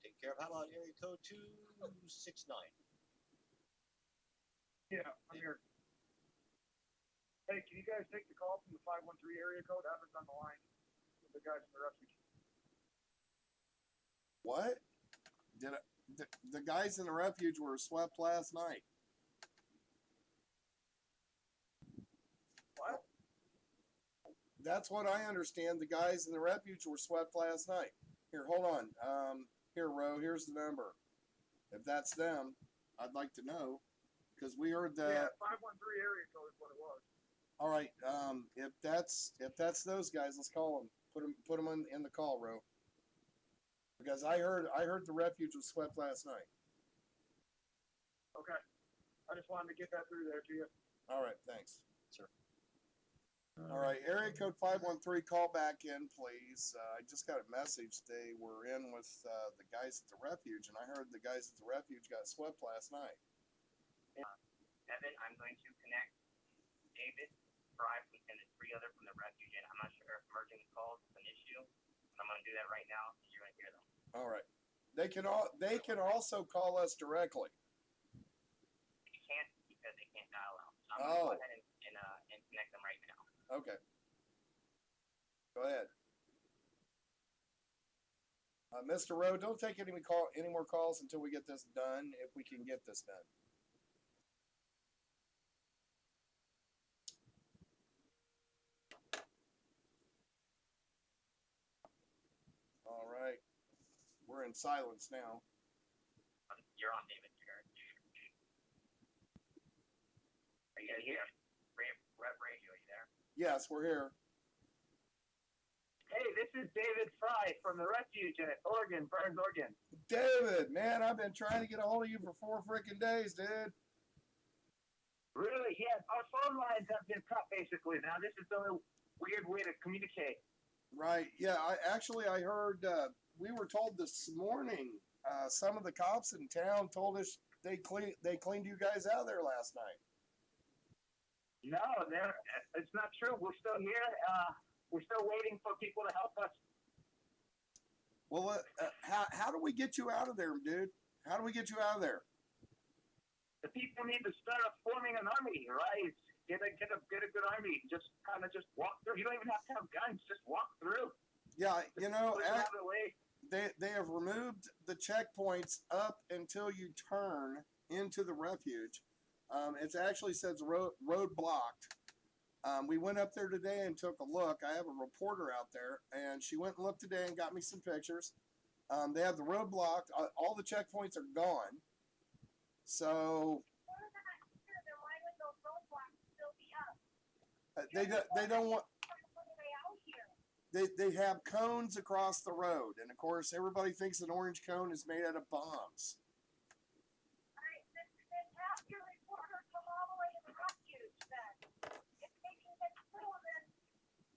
taken care of. How about area code 269? Yeah, I'm here. Hey, can you guys take the call from the 513 area code? Evan's on the line with the guys from the Refuge. What? The guys in the Refuge were swept last night. What? That's what I understand. The guys in the Refuge were swept last night. Here, hold on. Here, Ro, here's the number. If that's them, I'd like to know. Because we heard the... Yeah, 513 area code is what it was. All right. If that's those guys, let's call them. Put them in the call, Ro. Because I heard the Refuge was swept last night. Okay. I just wanted to get that through there to you. All right, thanks. Sir. All right, area code 513, call back in, please. I just got a message. They were in with the guys at the Refuge, and I heard the guys at the Refuge got swept last night. Evan, I'm going to connect David, Bryce, and the three other from the Refuge, and I'm not sure if merging calls is an issue, but I'm going to do that right now, so you're going to hear them. All right. They can also call us directly. You can't because they can't dial out. So I'm going to go ahead and connect them right now. Okay. Go ahead. Mr. Rowe, don't take any more calls until we get this done, if we can get this done. All right. We're in silence now. You're on, David. Are you guys here? Rep Radio, are you there? Yes, we're here. Hey, this is David Fry from the Refuge at Oregon, Burns, Oregon. David, man, I've been trying to get a hold of you for 4 freaking days, dude. Really? Yeah, our phone lines have been cut, basically. Now, this is the weird way to communicate. Right. Yeah, I heard, we were told this morning, some of the cops in town told us they cleaned you guys out of there last night. No, it's not true. We're still here. We're still waiting for people to help us. Well, how do we get you out of there, dude? How do we get you out of there? The people need to start forming an army, right? Get a good army. Just walk through. You don't even have to have guns. Just walk through. Yeah, you know, they have removed the checkpoints up until you turn into the Refuge. It actually says road blocked. We went up there today and took a look. I have a reporter out there, and she went and looked today and got me some pictures. They have the road blocked. All the checkpoints are gone. So then why would those roadblocks still be up? they don't want. They have cones across the road, and of course everybody thinks an orange cone is made out of bombs. All right, then have your reporter come all the way to the Refuge then. If they can get through, then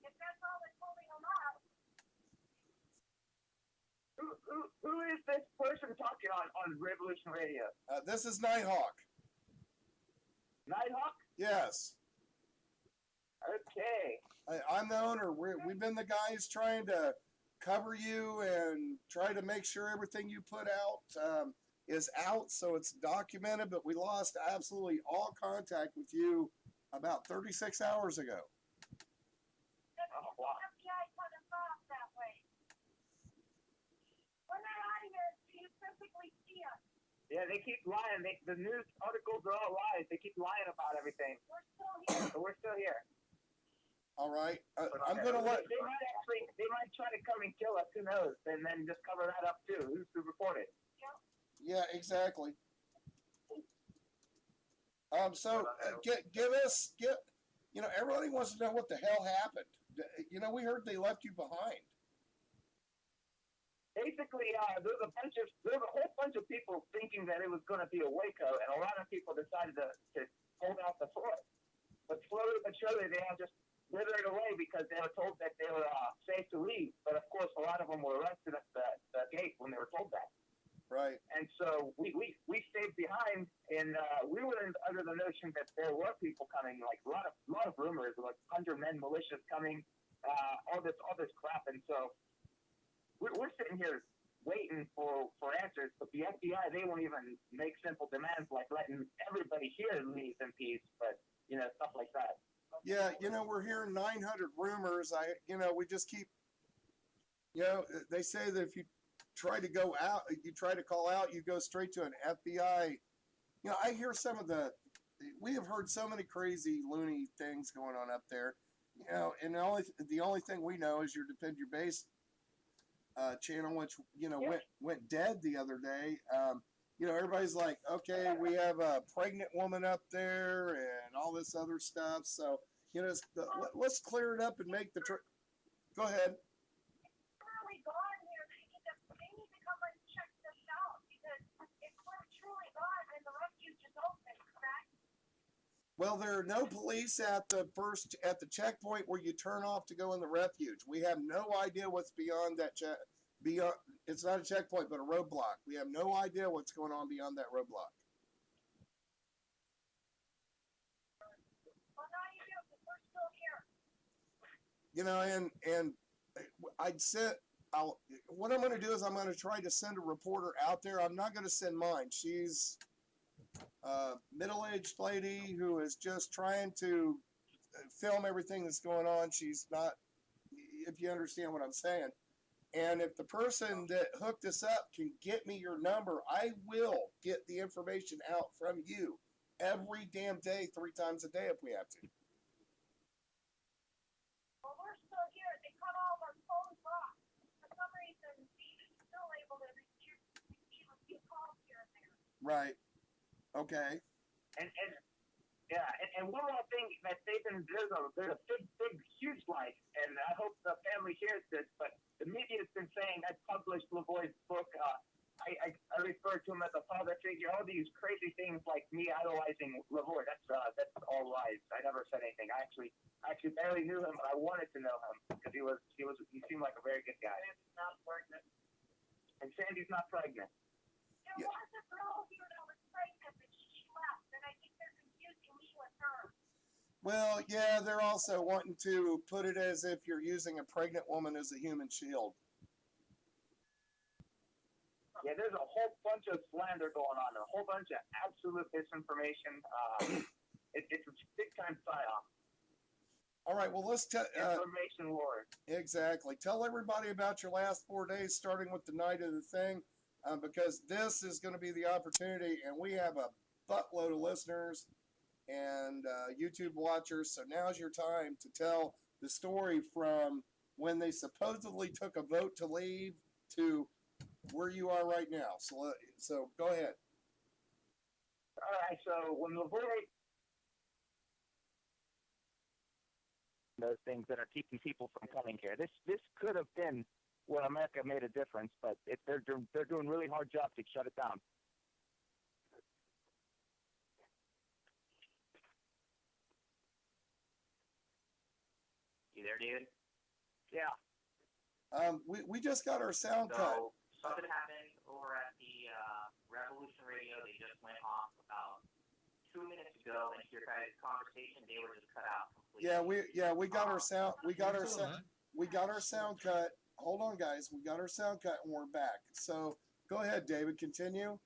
if that's all that's holding them up. Who is this person talking on Revolution Radio? This is Nighthawk. Nighthawk? Yes. Okay. I'm the owner. We've been the guys trying to cover you and try to make sure everything you put out is out so it's documented, but we lost absolutely all contact with you about 36 hours ago. Oh, wow. The FBI cut us off that way. When they're out of here, do you physically see us? Yeah, they keep lying. The news articles are all lies. They keep lying about everything. We're still here. But we're still here. All right. I'm going to let... They might try to come and kill us. Who knows? And then just cover that up, too. Who's to report it? Yep. Yeah, exactly. Give us, everybody wants to know what the hell happened. We heard they left you behind. Basically, there's a whole bunch of people thinking that it was going to be a Waco, and a lot of people decided to hold out the fort. But slowly but surely, they have just withered away because they were told that they were safe to leave. But of course, a lot of them were arrested at the gate when they were told that. Right. And so we stayed behind, and we were under the notion that there were people coming, like a lot of rumors, like 100-man militias coming, all this crap, and so we're sitting here waiting for answers. But the FBI, they won't even make simple demands like letting everybody here leave in peace, but, you know, stuff like that. Yeah, you know, we're hearing 900 rumors. We just keep, they say that if you try to go out, you try to call out, you go straight to an FBI. You know, I hear we have heard so many crazy, loony things going on up there. You know, and the only thing we know is your Defend Your Base channel, which, went dead the other day. Everybody's like, okay, we have a pregnant woman up there and all this other stuff. So, let's clear it up and make the go ahead. Truly gone here. They need to come and check this out because if we're truly gone and the refuge is open, correct? Well, there are no police at the checkpoint where you turn off to go in the refuge. We have no idea what's beyond that it's not a checkpoint, but a roadblock. We have no idea what's going on beyond that roadblock. Well, now you do, because we're still here. And what I'm going to do is I'm going to try to send a reporter out there. I'm not going to send mine. She's a middle-aged lady who is just trying to film everything that's going on. She's not, if you understand what I'm saying. And if the person that hooked us up can get me your number, I will get the information out from you every damn day, 3 times a day if we have to. Well, we're still here. They cut all of our phones off. For some reason, Steve's still able to receive a few calls here and there. Right. Okay. And one more thing that there's a big, huge light, and I hope the family hears this, but the media's been saying I published LaVoy's book. I refer to him as a father figure. All these crazy things like me idolizing LaVoy. That's all lies. I never said anything. I actually barely knew him, but I wanted to know him because he seemed like a very good guy. Sandy's not pregnant. And Sandy's not pregnant. There was a girl here that was pregnant, but she left, and I think they're confusing me with her. Well, yeah, they're also wanting to put it as if you're using a pregnant woman as a human shield. Yeah, there's a whole bunch of slander going on, a whole bunch of absolute misinformation. It's a big-time psyop. All right, well, let's information war. Exactly. Tell everybody about your last 4 days, starting with the night of the thing, because this is going to be the opportunity, and we have a buttload of listeners and YouTube watchers, so now's your time to tell the story from when they supposedly took a vote to leave to where you are right now. So go ahead. All right, so when LaVoy those things that are keeping people from coming here, this could have been where America made a difference, but they're doing a really hard job to shut it down. You there, David? Yeah. We just got our sound cut. So something happened over at the Revolution Radio. They just went off about 2 minutes ago, and your guys' conversation, they were just cut out completely. We got our sound. We got our sound cut. Hold on, guys. We got our sound cut, and we're back. So go ahead, David. Continue.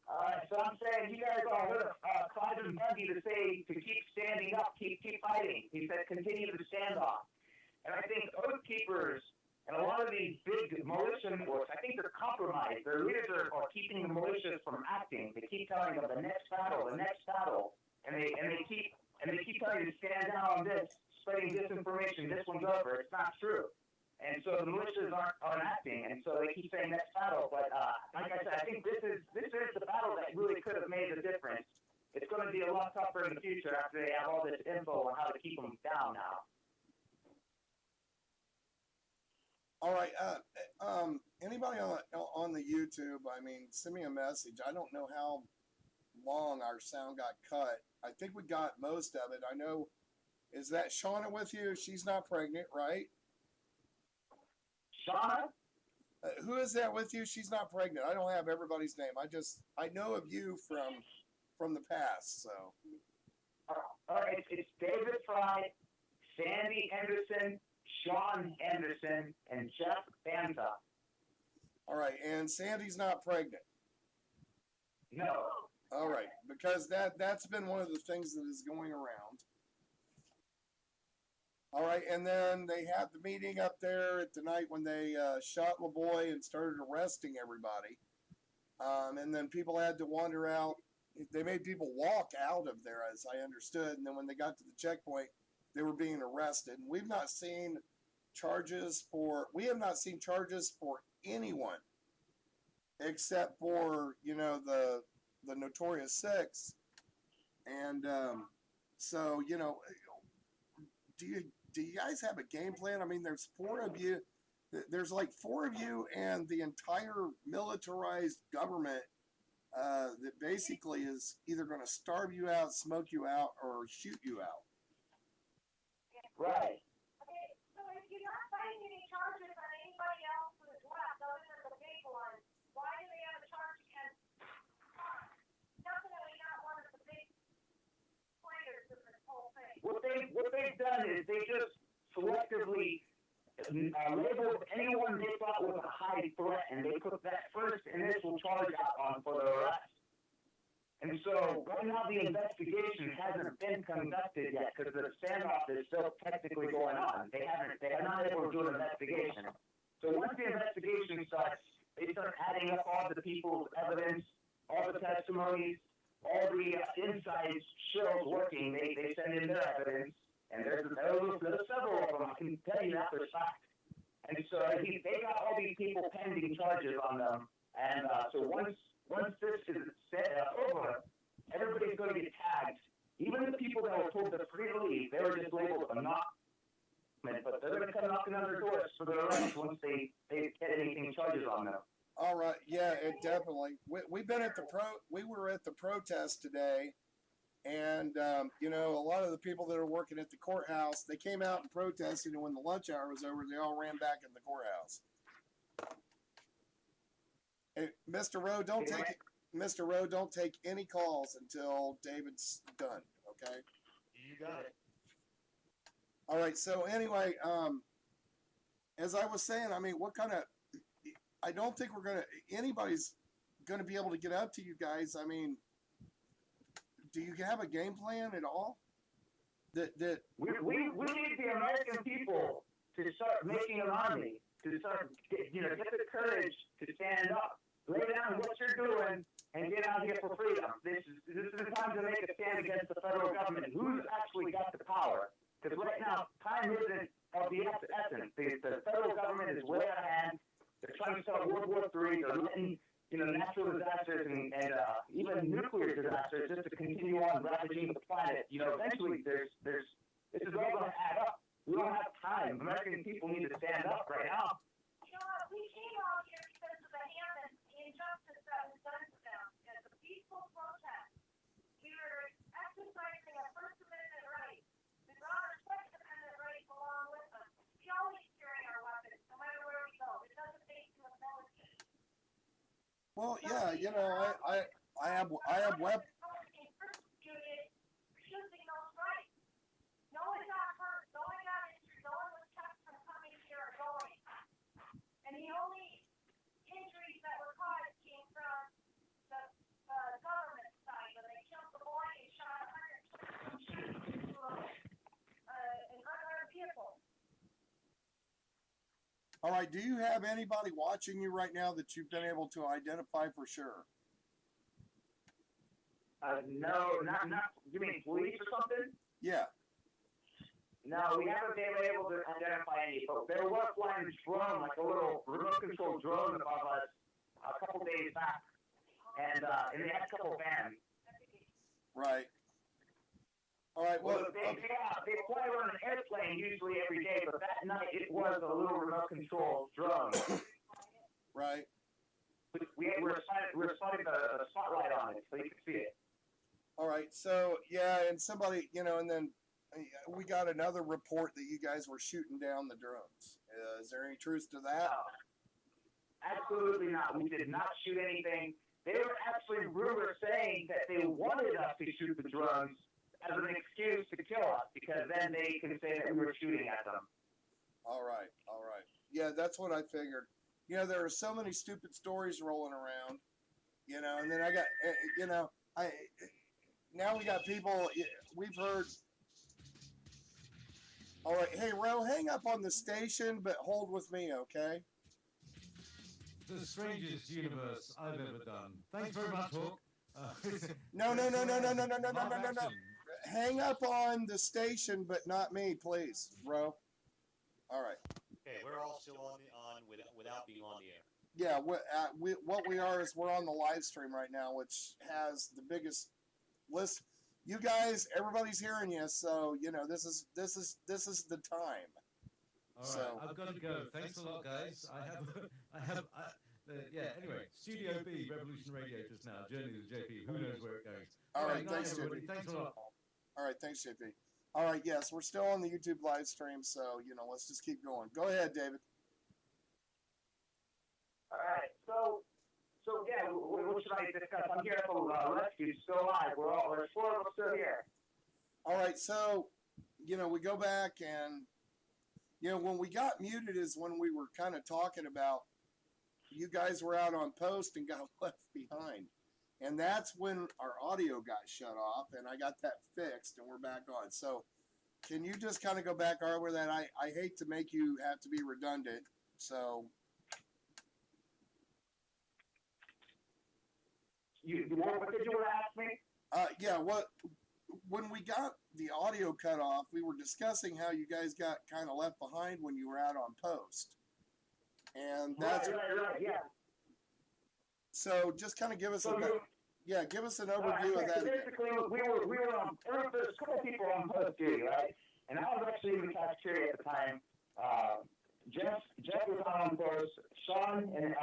All right, so I'm saying you guys are with Clive Bundy to keep standing up, keep fighting. He said continue the standoff. And I think oath keepers and a lot of these big militia networks, I think they're compromised. Their leaders are keeping the militias from acting. They keep telling them the next battle, and they keep telling you to stand down on this, spreading disinformation. This one's over. It's not true. And so the militias aren't acting, and so they keep saying next battle. But like I said, I think this is the battle that really could have made a difference. It's going to be a lot tougher in the future after they have all this info on how to keep them down now. All right. Anybody on the YouTube? I mean, send me a message. I don't know how long our sound got cut. I think we got most of it. I know. Is that Shauna with you? She's not pregnant, right? Shauna? Who is that with you? She's not pregnant. I don't have everybody's name. I know of you from the past. So. All right, it's David Fry, Sandy Anderson, Sean Anderson, and Jeff Banta. All right, and Sandy's not pregnant. No. All right, because that's been one of the things that is going around. All right, and then they had the meeting up there at the night when they shot LaBoy and started arresting everybody. And then people had to wander out. They made people walk out of there, as I understood. And then when they got to the checkpoint, they were being arrested. And we have not seen charges for anyone except for, the Notorious Six. And so, do you guys have a game plan? I mean, there's four of you. There's like four of you and the entire militarized government that basically is either going to starve you out, smoke you out, or shoot you out. Right. Okay, so if you're not finding any charges on anybody else who's left other than the big one, why do they have a charge against definitely not one of the big players in this whole thing? What they've done is they just selectively labeled anyone they thought was a high threat, and they put that first initial charge out on for the arrest. And so right now the investigation hasn't been conducted yet because the standoff is still technically going on. They are not able to do an investigation. So once the investigation starts, they start adding up all the people's evidence, all the testimonies, all the inside shills working. They send in their evidence, and there's several of them. I can tell you that for a fact. And so they got all these people pending charges on them, and so once this is over, everybody's going to get tagged. Even the people that were told they're free to leave, they were just labeled a knock. But they're going to come knocking on their doors for their arrest once they get anything charges on them. All right, yeah, it definitely. We've been at we were at the protest today, and a lot of the people that are working at the courthouse, they came out and protested, and when the lunch hour was over, they all ran back in the courthouse. Hey, Mr. Rowe, don't take any calls until David's done, okay? You got it. All right, so anyway, as I was saying, I mean, I don't think anybody's gonna be able to get up to you guys. I mean, do you have a game plan at all? We need the American people to start making an army, to start, get the courage to stand up, lay down what you're doing, and get out here for freedom. This is the time to make a stand against the federal government. Who's actually got the power? Because right now, time isn't of the essence. The federal government is way out of hand. They're trying to start World War III. They're letting natural disasters and even nuclear disasters just to continue on ravaging the planet. Eventually, this is all going to add up. We don't have time. American people need to stand up right now. We came out here because of the injustice that was done to them. As a peaceful protest, we were exercising our First Amendment rights. We brought our Second Amendment rights along with us. We always carry our weapons, no matter where we go. It doesn't make you a military. Well, yeah, I have weapons. Persecuted, refusing those rights. No one got hurt. No one got injured. No one was kept from coming here or going. And the only injuries that were caused came from the government side. When they killed the boy, they shot 100 shots into an unarmed vehicle. All right, do you have anybody watching you right now that you've been able to identify for sure? No, not. You mean police or something? Yeah. No, we haven't been able to identify any, but there was flying a drone, like a little remote control drone above us a couple days back, and they had a couple vans. Right. All right. Well, they fly around an airplane usually every day, but that night it was a little remote control drone. Right. We're spotting the spotlight on it, so you can see it. All right. So yeah, and somebody, and then we got another report that you guys were shooting down the drones. Is there any truth to that? No. Absolutely not. We did not shoot anything. They were actually rumors saying that they wanted us to shoot the drones as an excuse to kill us, because then they can say that we were shooting at them. All right. Yeah, that's what I figured. You know, there are so many stupid stories rolling around. You know, and then I got, you know, now we got people. We've heard. All right, hey Ro, hang up on the station, but hold with me, okay? The strangest universe I've ever done. Thanks very much, Hawk. No. Hang up on the station, but not me, please, Ro. All right. Okay, we're all still on without being on the air. Yeah, what we are is we're on the live stream right now, which has the biggest list. You guys, everybody's hearing you, so you know this is the time. All right, I've got to go. Thanks a lot, guys. Anyway, Studio B, Revolution Radio just now. Journey to JP. Who knows where it goes? All right, night, thanks, everybody. JP. Thanks a lot. All right, thanks, JP. All right, yes, we're still on the YouTube live stream, so you know, let's just keep going. Go ahead, David. All right, so yeah, what should I discuss? I'm here for Refuge, still alive. There's 4 of us still here. All right, so you know, we go back and you know, when we got muted is when we were kind of talking about you guys were out on post and got left behind. And that's when our audio got shut off, and I got that fixed, and we're back on. So can you just kind of go back over that? I hate to make you have to be redundant, so... What did you want to ask me? Yeah, when we got the audio cut off, we were discussing how you guys got kind of left behind when you were out on post. And that's... Right, yeah. So just kind of give us give us an overview of that. So basically, we were on. There's a couple people on post duty, right? And I was actually in the cafeteria at the time. Jeff was on post. Sean and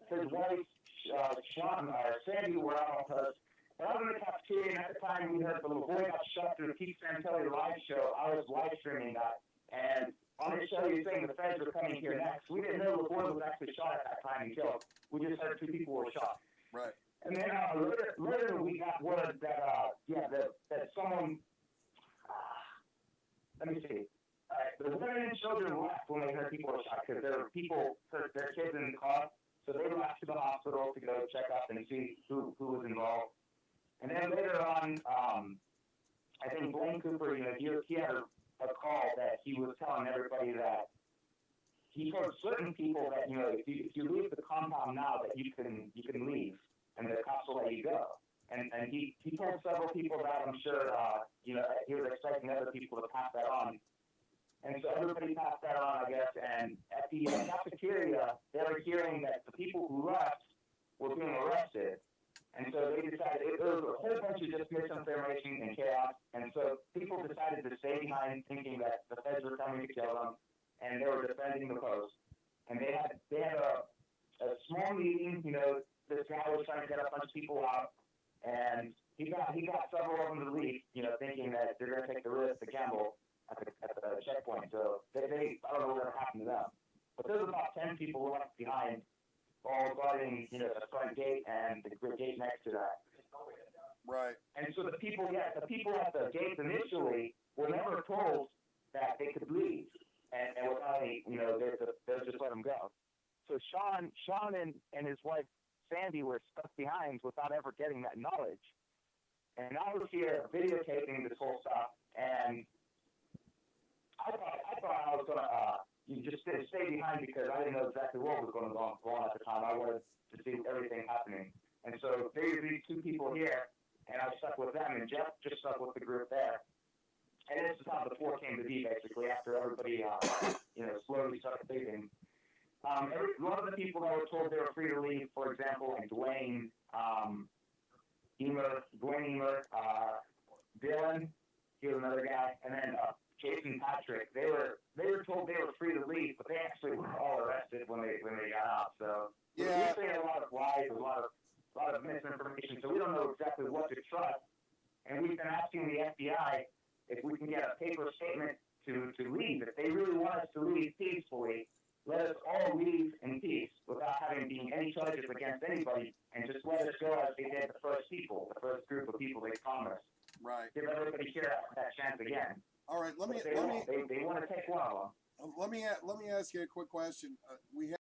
his wife, Sandy, were out on post. And I was in the cafeteria, and at the time we heard the LaVoy got shot through the Pete Santelli live show. I was live streaming that, and on the show you're saying the feds were coming here next. We didn't know LaVoy was actually shot at that time and killed. We just heard 2 people were shot. Right. And then later we got word that someone, let me see. The women and children left when they heard people were shot because there were people hurt their kids in the car, so they left to the hospital to go check up and see who was involved. And then later on, I think Blaine Cooper, you know, he had a call that he was telling everybody that he told certain people that, you know, if you leave the compound now that you can leave and the cops will let you go. And he told several people that. I'm sure you know, he was expecting other people to pass that on. And so everybody passed that on, I guess, and at the cafeteria they were hearing that the people who left were being arrested. And so they decided, it was a whole bunch of just misinformation and chaos, and so people decided to stay behind thinking that the feds were coming to kill them, and they were defending the post. And they had a small meeting, you know, this guy was trying to get a bunch of people out, and he got several of them to leave, you know, thinking that they're going to take the risk, the gamble at the checkpoint. So they I don't know what happened to them. But there's about 10 people left behind, all guarding, you know, the front gate and the gate next to that. Right. And so the people at the gates initially were never told that they could leave, and without any, you know, they'll just let them go. So Sean and his wife Sandy were stuck behind without ever getting that knowledge. And I was here videotaping this whole stuff, and I thought I was gonna just stay behind because I didn't know exactly what was going on at the time. I wanted to see everything happening. And so there's these 2 people here, and I stuck with them, and Jeff just stuck with the group there. And this is how the 4 came to be, basically, after everybody, you know, slowly started leaving. A lot of the people that were told they were free to leave, for example, like Dwayne Emer, Dylan, he was another guy, and then Jason Patrick. They were told they were free to leave, but they actually were all arrested when they got out. So we're saying a lot of lies, a lot of misinformation. So we don't know exactly what to trust. And we've been asking the FBI if we can get a paper statement to leave. If they really want us to leave peacefully, let us all leave in peace without having any charges against anybody, and just let us go as they did the first group of people they promised. Right. Give everybody here that chance again. All right. They want to take one of them. let me ask you a quick question. We